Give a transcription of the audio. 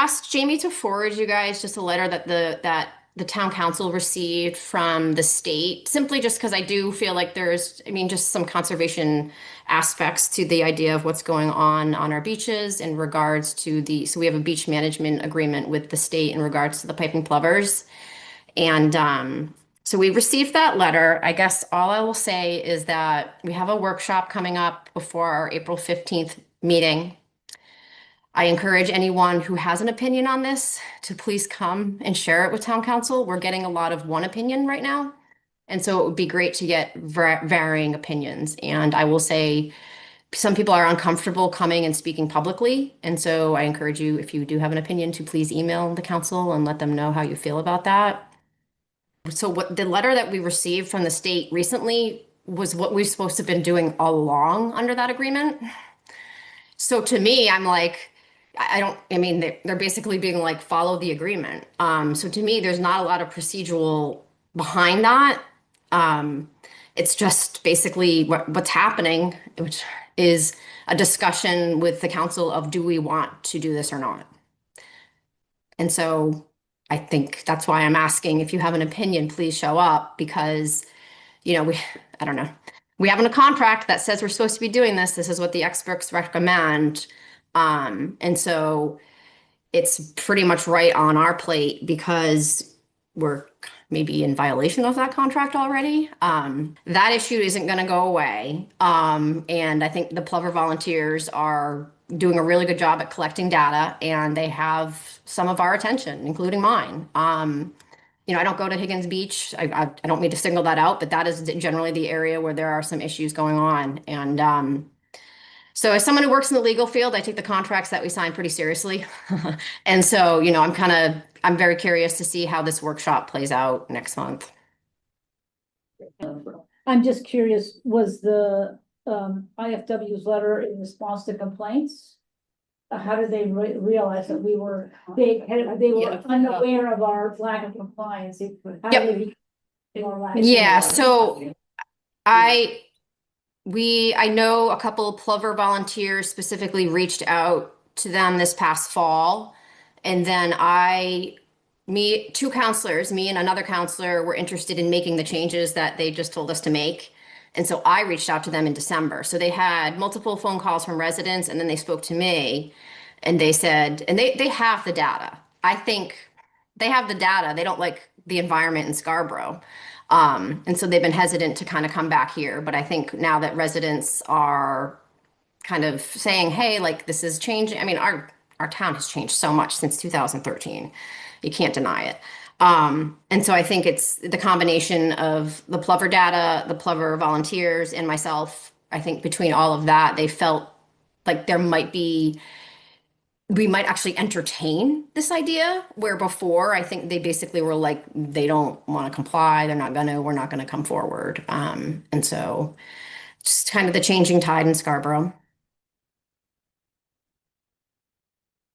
asked Jamie to forward you guys just a letter that the town council received from the state, simply just because I do feel like there's, I mean, just some conservation aspects to the idea of what's going on our beaches in regards to so we have a beach management agreement with the state in regards to the piping plovers. And so we received that letter. I guess all I will say is that we have a workshop coming up before our April 15th meeting. I encourage anyone who has an opinion on this to please come and share it with town council. We're getting a lot of one opinion right now. And so it would be great to get varying opinions. And I will say some people are uncomfortable coming and speaking publicly. And so I encourage you, if you do have an opinion, to please email the council and let them know how you feel about that. So what the letter that we received from the state recently was what we're supposed to have been doing all along under that agreement. So to me, I'm like, I mean, they're basically being like, follow the agreement. So to me, there's not a lot of procedural behind that. It's just basically what's happening, which is a discussion with the council of, do we want to do this or not? And so I think that's why I'm asking, if you have an opinion, please show up, because, I don't know. We have a contract that says we're supposed to be doing this. This is what the experts recommend. And so it's pretty much right on our plate because we're maybe in violation of that contract already. That issue isn't going to go away. And I think the Plover volunteers are doing a really good job at collecting data, and they have some of our attention, including mine. I don't go to Higgins Beach. I don't mean to single that out, but that is generally the area where there are some issues going on. And so as someone who works in the legal field, I take the contracts that we sign pretty seriously. And so, I'm very curious to see how this workshop plays out next month. I'm just curious, was the IFW's letter in response to complaints? How did they realize that they were unaware of our lack of compliance? Yeah, so I know a couple of Plover volunteers specifically reached out to them this past fall. And then two counselors, me and another counselor, were interested in making the changes that they just told us to make. And so I reached out to them in December. So they had multiple phone calls from residents, and then they spoke to me, and they said, and they have the data. I think they have the data. They don't like the environment in Scarborough. And so they've been hesitant to kind of come back here. But I think now that residents are kind of saying, hey, like, this is changing. I mean, our town has changed so much since 2013. You can't deny it. And so I think it's the combination of the Plover data, the Plover volunteers, and myself. I think between all of that, they felt like we might actually entertain this idea, where before I think they basically were like, they don't want to comply. We're not going to come forward. And so just kind of the changing tide in Scarborough.